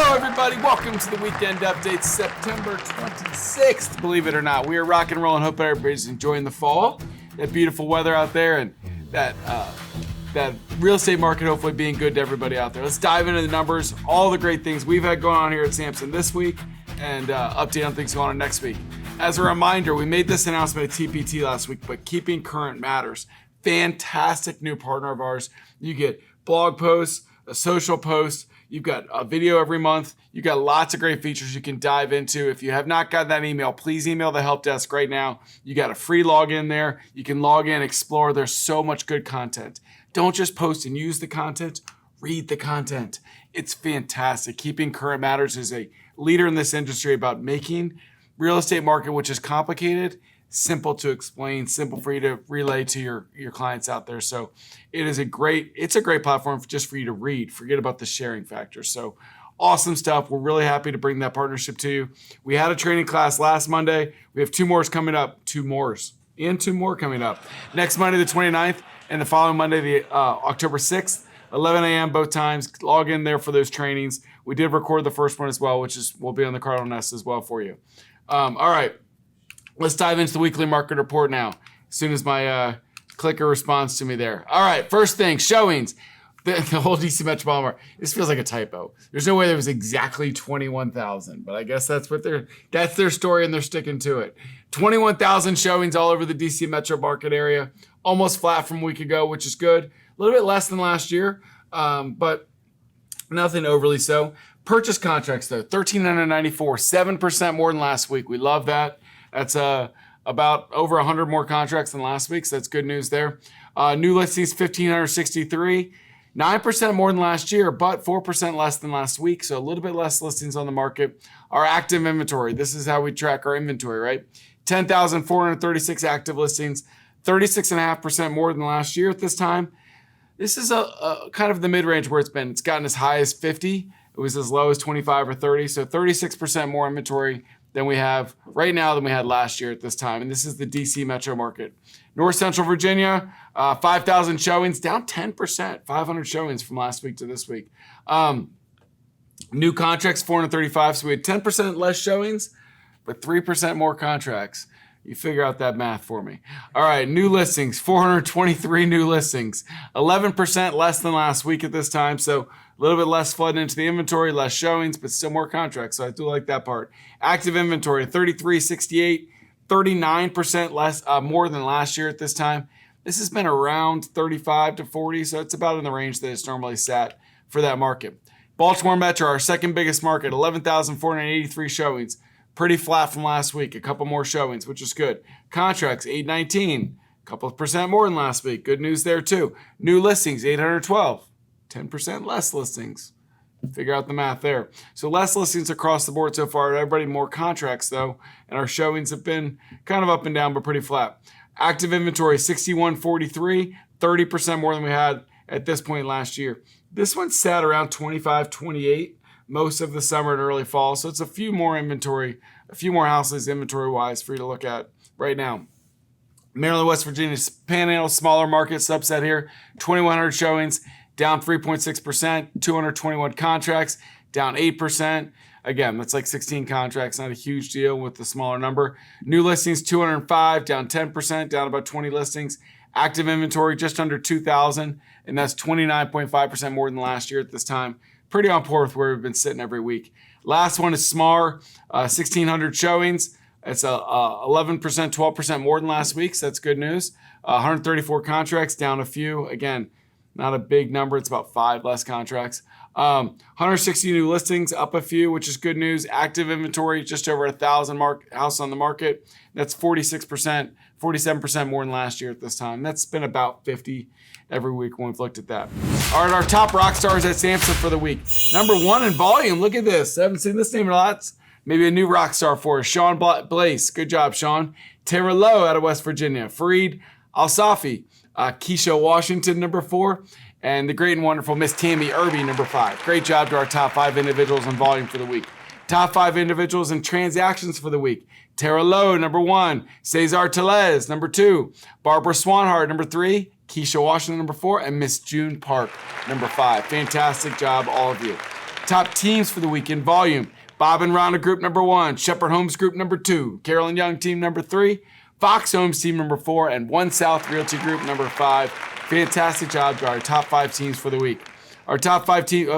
Hello, everybody. Welcome to the Weekend Update, September 26th. Believe it or not, we are rock and rolling. Hope everybody's enjoying the fall, that beautiful weather out there, and that real estate market hopefully being good to everybody out there. Let's dive into the numbers, all the great things we've had going on here at Samson this week, and update on things going on next week. As a reminder, we made this announcement at TPT last week, but keeping current matters. Fantastic new partner of ours. You get blog posts, a social post. You've got a video every month. You've got lots of great features you can dive into. If you have not gotten that email, please email the help desk right now. You got a free login there. You can log in, explore. There's so much good content. Don't just post and use the content. Read the content. It's fantastic. Keeping Current Matters is a leader in this industry about making real estate market, which is complicated, simple to explain, simple for you to relay to your clients out there. So it's a great platform just for you to read. Forget about the sharing factor. So awesome stuff. We're really happy to bring that partnership to you. We had a training class last Monday. We have two more coming up. Two more coming up. Next Monday, the 29th, and the following Monday, the October 6th, 11 a.m. both times. Log in there for those trainings. We did record the first one as well, which will be on the Cardinal Nest as well for you. All right. Let's dive into the weekly market report now, as soon as my clicker responds to me there. All right, first thing, showings. The whole DC Metropolitan market. This feels like a typo. There's no way there was exactly 21,000, but I guess that's their story and they're sticking to it. 21,000 showings all over the DC Metro market area. Almost flat from a week ago, which is good. A little bit less than last year, but nothing overly so. Purchase contracts, though, 1,394, 7% more than last week. We love that. That's about over 100 more contracts than last week, so that's good news there. New listings, 1,563, 9% more than last year, but 4% less than last week, so a little bit less listings on the market. Our active inventory, this is how we track our inventory, right? 10,436 active listings, 36.5% more than last year at this time. This is a kind of the mid-range where it's been. It's gotten as high as 50. It was as low as 25 or 30, so 36% more inventory than we have right now than we had last year at this time. And this is the DC Metro market. North Central Virginia, 5,000 showings, down 10%, 500 showings from last week to this week. New contracts, 435, so we had 10% less showings, but 3% more contracts. You figure out that math for me. All right, new listings, 423 new listings, 11% less than last week at this time. So a little bit less flooding into the inventory, less showings, but still more contracts. So I do like that part. Active inventory, 3,368, 39% less, more than last year at this time. This has been around 35 to 40, so it's about in the range that it's normally sat for that market. Baltimore Metro, our second biggest market, 11,483 showings. Pretty flat from last week, a couple more showings, which is good. Contracts, 819, a couple of percent more than last week. Good news there too. New listings, 812, 10% less listings. Figure out the math there. So less listings across the board so far. Everybody more contracts though, and our showings have been kind of up and down, but pretty flat. Active inventory, 6143, 30% more than we had at this point last year. This one sat around 25, 28. Most of the summer and early fall. So it's a few more houses inventory-wise for you to look at right now. Maryland, West Virginia, Panhandle, smaller market subset here. 2,100 showings, down 3.6%. 221 contracts, down 8%. Again, that's like 16 contracts, not a huge deal with the smaller number. New listings, 205, down 10%, down about 20 listings. Active inventory, just under 2,000, and that's 29.5% more than last year at this time. Pretty on par with where we've been sitting every week. Last one is SMAR, 1,600 showings. It's 11%, 12% more than last week, so that's good news. 134 contracts, down a few. Again, not a big number. It's about 5 less contracts. 160 new listings, up a few, which is good news. Active inventory, just over 1,000 houses on the market. That's 46%, 47% more than last year at this time. That's been about 50 every week when we've looked at that. All right, our top rock stars at Samson for the week. Number 1 in volume. Look at this. I haven't seen this name in a lot. Maybe a new rock star for us. Sean Blais. Good job, Sean. Tara Lowe out of West Virginia. Farid Alsafi. Keysha Washington, number 4. And the great and wonderful Miss Tammy Irby, number 5. Great job to our top 5 individuals in volume for the week. Top 5 individuals in transactions for the week. Tara Lowe, number 1. Cesar Tellez, number 2. Barbara Swanhart, number 3. Keysha Washington, number 4. And Miss June Park, number 5. Fantastic job, all of you. Top teams for the week in volume. Bob and Ronna Group number 1, Shepherd Homes Group number 2, Carolyn Young Team number 3, Fox Homes Team number 4, and One South Realty Group number 5. Fantastic job to our top 5 teams for the week. Our top 5 teams,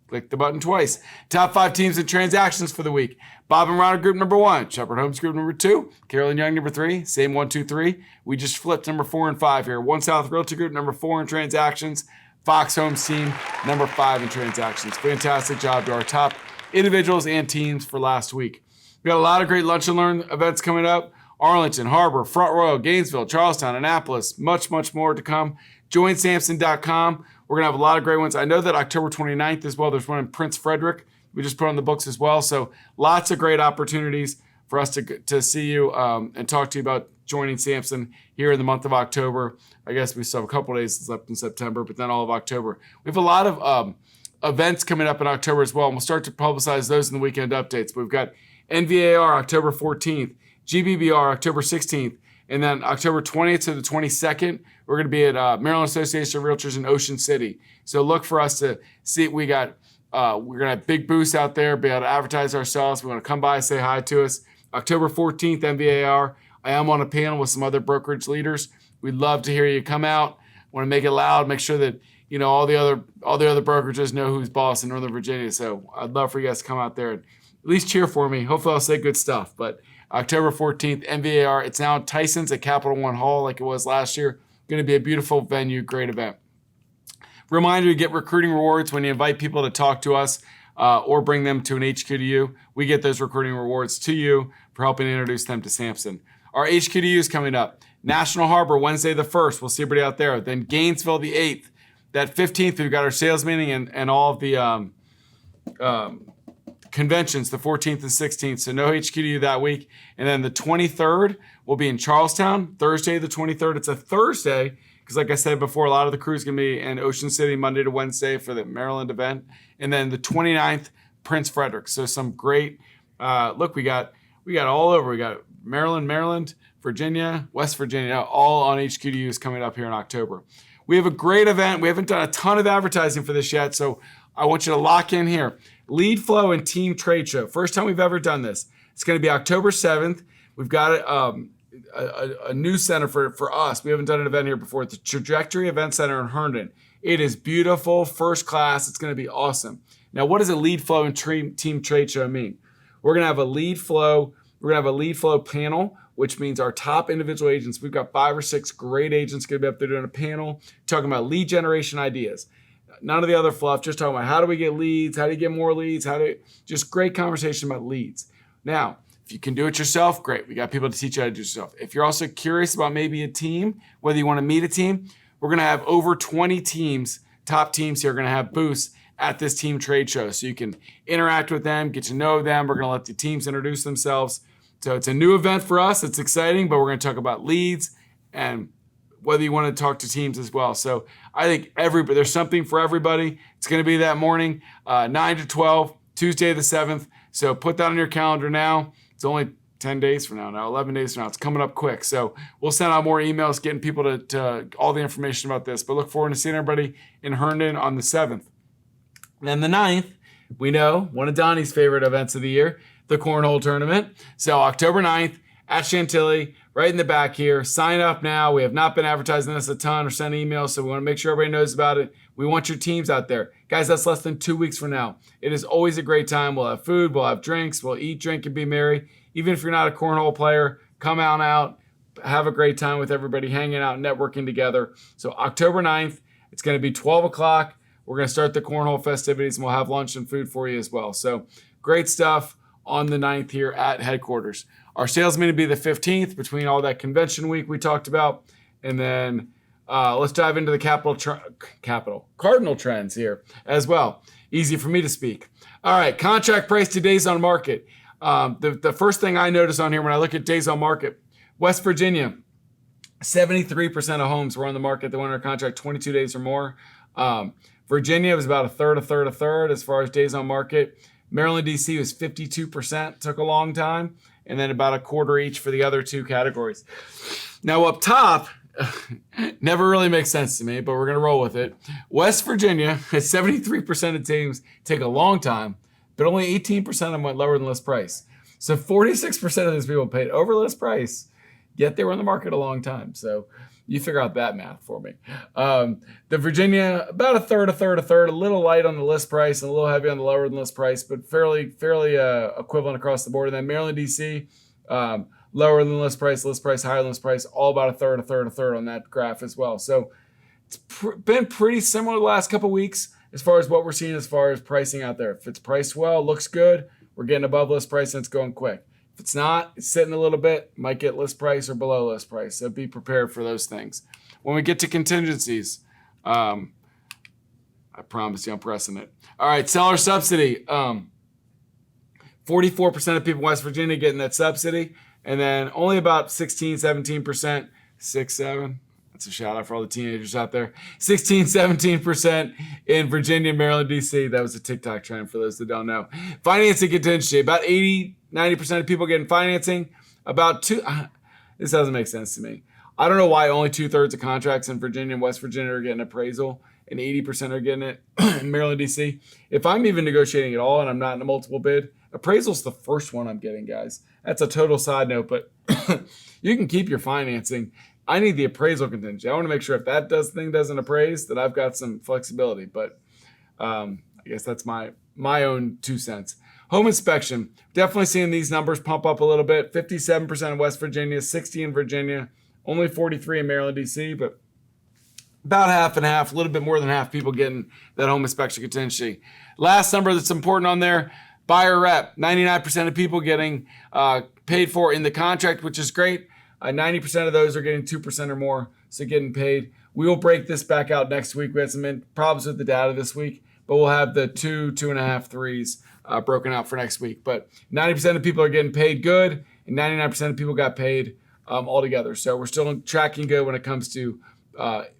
click the button twice. Top 5 teams and transactions for the week. Bob and Ronna Group number 1, Shepherd Homes Group number 2, Carolyn Young number 3, same 1, 2, 3. We just flipped number 4 and 5 here. One South Realty Group number 4 in transactions, Fox Homes Team number 5 in transactions. Fantastic job to our top individuals and teams for last week. We got a lot of great Lunch and Learn events coming up. Arlington, Harbor, Front Royal, Gainesville, Charlestown, Annapolis, much more to come. JoinSamson.com. We're going to have a lot of great ones. I know that October 29th as well, there's one in Prince Frederick. We just put on the books as well. So lots of great opportunities for us to see you and talk to you about joining Samson here in the month of October. I guess we still have a couple days left in September, but then all of October. We have a lot of events coming up in October as well, and we'll start to publicize those in the weekend updates. We've got NVAR October 14th, GBBR October 16th, and then October 20th to the 22nd, we're going to be at Maryland Association of Realtors in Ocean City. So look for us to see. We're going to have big booths out there, be able to advertise ourselves. We want to come by, say hi to us. October 14th, NVAR. I am on a panel with some other brokerage leaders. We'd love to hear you come out. Want to make it loud, make sure that all the other brokerages know who's boss in Northern Virginia. So I'd love for you guys to come out there and at least cheer for me. Hopefully I'll say good stuff. But October 14th, NVAR. It's now Tyson's at Capital One Hall like it was last year. Going to be a beautiful venue, great event. Reminder, you get recruiting rewards when you invite people to talk to us or bring them to an HQ2U. We get those recruiting rewards to you for helping introduce them to Samson. Our HQ2U is coming up. National Harbor, Wednesday the 1st. We'll see everybody out there. Then Gainesville the 8th. That 15th, we've got our sales meeting and all of the conventions, the 14th and 16th. So no HQ2U that week. And then the 23rd, we'll be in Charlestown. Thursday the 23rd. It's a Thursday because like I said before, a lot of the crew is going to be in Ocean City Monday to Wednesday for the Maryland event. And then the 29th, Prince Frederick. So some great, look, we got all over. We got Maryland, Virginia, West Virginia, all on HQ2Us coming up here in October. We have a great event. We haven't done a ton of advertising for this yet, so I want you to lock in here. Lead Flow and Team Trade Show. First time we've ever done this. It's going to be October 7th. We've got a new center for us. We haven't done an event here before. It's the Trajectory Event Center in Herndon. It is beautiful, first class. It's going to be awesome. Now, what does a Lead Flow and Team Trade Show mean? We're going to have a Lead Flow. We're going to have a Lead Flow panel, which means our top individual agents. We've got 5 or 6 great agents going to be up there doing a panel talking about lead generation ideas. None of the other fluff, just talking about how do we get leads, how do you get more leads, just great conversation about leads. Now, if you can do it yourself, great. We got people to teach you how to do it yourself. If you're also curious about maybe a team, whether you want to meet a team, we're going to have over 20 teams, top teams here, are going to have booths at this team trade show. So you can interact with them, get to know them. We're going to let the teams introduce themselves. So it's a new event for us. It's exciting, but we're going to talk about leads and whether you want to talk to teams as well. So I think there's something for everybody. It's going to be that morning, 9 to 12, Tuesday the 7th. So put that on your calendar now. It's only 10 days from now, 11 days from now. It's coming up quick. So we'll send out more emails, getting people to all the information about this. But look forward to seeing everybody in Herndon on the 7th. And then the 9th, we know one of Donnie's favorite events of the year, the Cornhole Tournament. So October 9th at Chantilly, right in the back here. Sign up now. We have not been advertising this a ton or sending emails, so we want to make sure everybody knows about it. We want your teams out there. Guys, that's less than 2 weeks from now. It is always a great time. We'll have food, we'll have drinks, we'll eat, drink, and be merry. Even if you're not a cornhole player, come on out, have a great time with everybody, hanging out, networking together. So October 9th, it's going to be 12 o'clock. We're going to start the cornhole festivities, and we'll have lunch and food for you as well. So great stuff on the 9th here at headquarters. Our sales meeting will be the 15th between all that convention week we talked about. And then let's dive into the Cardinal trends here as well. Easy for me to speak. All right, contract price to days on market. The first thing I notice on here when I look at days on market, West Virginia, 73% of homes were on the market that went under contract 22 days or more. Virginia was about a third as far as days on market. Maryland, D.C. was 52%, took a long time, and then about a quarter each for the other two categories. Now up top, never really makes sense to me, but we're going to roll with it. West Virginia has 73% of teams take a long time, but only 18% of them went lower than list price. So 46% of these people paid over list price, yet they were in the market a long time. So you figure out that math for me. The Virginia, about a third, a little light on the list price and a little heavy on the lower than list price, but fairly equivalent across the board. And then Maryland, D.C., lower than list price, higher than list price, all about a third on that graph as well. So it's been pretty similar the last couple weeks as far as what we're seeing as far as pricing out there. If it's priced well, looks good, we're getting above list price and it's going quick. If it's not, it's sitting a little bit, might get list price or below list price. So be prepared for those things. When we get to contingencies, I promise you I'm pressing it. All right, seller subsidy. 44% of people in West Virginia getting that subsidy. And then only about 16, 17%, 6, 7. That's a shout out for all the teenagers out there. 16, 17% in Virginia, Maryland, D.C. That was a TikTok trend for those that don't know. Financing contingency, about 80, 90% of people getting financing. This doesn't make sense to me. I don't know why only 2/3 of contracts in Virginia and West Virginia are getting appraisal and 80% are getting it in Maryland, D.C. If I'm even negotiating at all and I'm not in a multiple bid, appraisal's the first one I'm getting, guys. That's a total side note, but you can keep your financing. I need the appraisal contingency. I want to make sure if that thing doesn't appraise, that I've got some flexibility. But I guess that's my own 2 cents. Home inspection. Definitely seeing these numbers pump up a little bit. 57% in West Virginia, 60 in Virginia, only 43 in Maryland, D.C., but about half and half, a little bit more than half people getting that home inspection contingency. Last number that's important on there, buyer rep. 99% of people getting paid for in the contract, which is great. 90% of those are getting 2% or more, so getting paid. We will break this back out next week. We had some problems with the data this week, but we'll have the 2, 2.5, 3s broken out for next week. But 90% of people are getting paid good, and 99% of people got paid altogether. So we're still tracking good when it comes to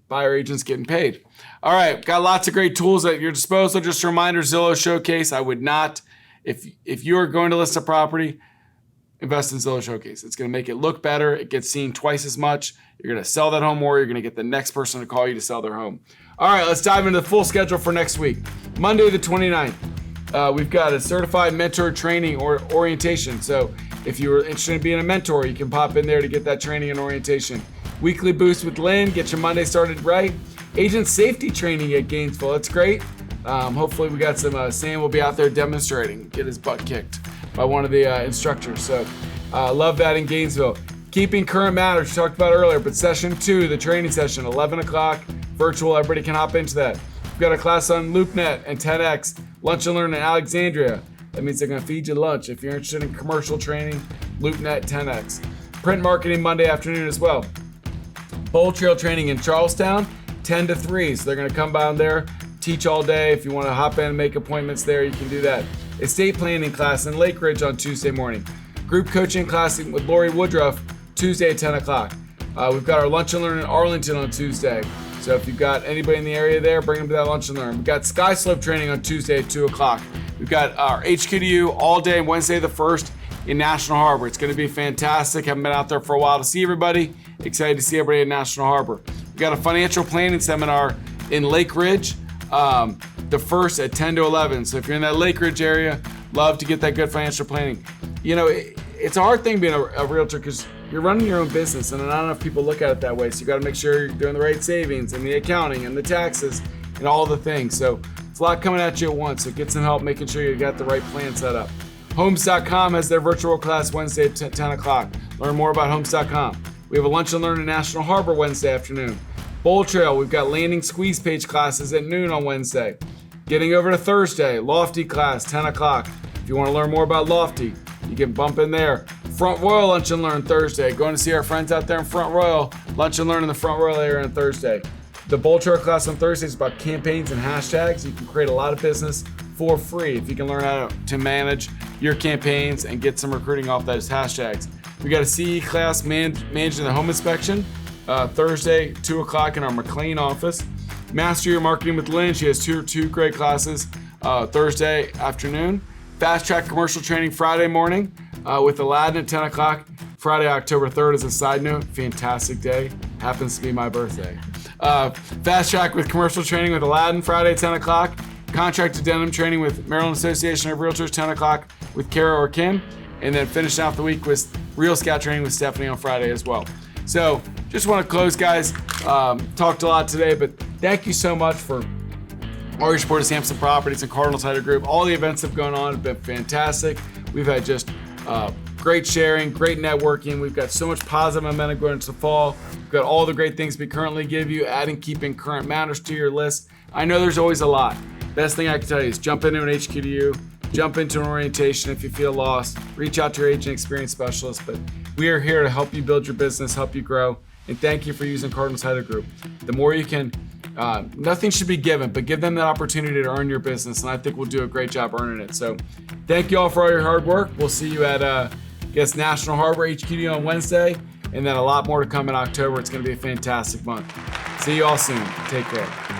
buyer agents getting paid. All right, got lots of great tools at your disposal. Just a reminder, Zillow Showcase. I would not, if you are going to list a property, invest in Zillow Showcase. It's going to make it look better. It gets seen twice as much. You're going to sell that home more. You're going to get the next person to call you to sell their home. All right, let's dive into the full schedule for next week. Monday the 29th, we've got a certified mentor training or orientation. So if you're interested in being a mentor, you can pop in there to get that training and orientation. Weekly boost with Lynn, get your Monday started right. Agent safety training at Gainesville. That's great. Hopefully we got some, Sam will be out there demonstrating, get his butt kicked by one of the instructors. So love that in Gainesville. Keeping current matters, we talked about earlier, but session 2, the training session, 11 o'clock, virtual, everybody can hop into that. We've got a class on LoopNet and 10X, Lunch and Learn in Alexandria. That means they're gonna feed you lunch. If you're interested in commercial training, LoopNet, 10X. Print marketing Monday afternoon as well. Bowl Trail training in Charlestown, 10 to 3. So they're gonna come down there, teach all day. If you wanna hop in and make appointments there, you can do that. Estate planning class in Lake Ridge on Tuesday morning. Group coaching class with Lori Woodruff, Tuesday at 10 o'clock. We've got our Lunch and Learn in Arlington on Tuesday. So if you've got anybody in the area there, bring them to that Lunch and Learn. We've got Sky Slope training on Tuesday at 2 o'clock. We've got our HQDU all day Wednesday the 1st in National Harbor. It's going to be fantastic. Haven't been out there for a while to see everybody. Excited to see everybody in National Harbor. We've got a financial planning seminar in Lake Ridge, the 1st at 10 to 11. So if you're in that Lake Ridge area, love to get that good financial planning. You know, it's a hard thing being a realtor because you're running your own business and not enough people look at it that way. So you got to make sure you're doing the right savings and the accounting and the taxes and all the things. So it's a lot coming at you at once. So get some help making sure you got the right plan set up. Homes.com has their virtual class Wednesday at 10 o'clock. Learn more about Homes.com. We have a Lunch and Learn in National Harbor Wednesday afternoon. Bowl Trail, we've got landing squeeze page classes at noon on Wednesday. Getting over to Thursday, Lofty class, 10 o'clock. If you want to learn more about Lofty, you can bump in there. Front Royal Lunch and Learn Thursday. Going to see our friends out there in Front Royal. Lunch and Learn in the Front Royal area on Thursday. The Bowl Trail class on Thursday is about campaigns and hashtags. You can create a lot of business for free if you can learn how to manage your campaigns and get some recruiting off those hashtags. We got a CE class managing the home inspection Thursday, 2 o'clock in our McLean office. Master Your Marketing with Lynn. She has two great classes Thursday afternoon. Fast Track Commercial Training Friday morning with Aladdin at 10 o'clock. Friday, October 3rd, as a side note, fantastic day. Happens to be my birthday. Fast Track with commercial training with Aladdin, Friday, 10 o'clock. Contract addendum training with Maryland Association of Realtors, 10 o'clock with Kara or Kim. And then finishing off the week with Real Scout training with Stephanie on Friday as well. So just want to close, guys. Talked a lot today, but thank you so much for all your support of Samson Properties and Cardinal Title Group. All the events that have gone on have been fantastic. We've had just great sharing, great networking. We've got so much positive momentum going into the fall. We've got all the great things we currently give you, adding, keeping current matters to your list. I know there's always a lot. Best thing I can tell you is jump into an HQDU, jump into an orientation if you feel lost, reach out to your agent experience specialist. But we are here to help you build your business, help you grow, and thank you for using Cardinal Title Group. The more you can, nothing should be given, but give them that opportunity to earn your business, and I think we'll do a great job earning it. So thank you all for all your hard work. We'll see you at National Harbor HQDU on Wednesday, and then a lot more to come in October. It's going to be a fantastic month. See you all soon. Take care.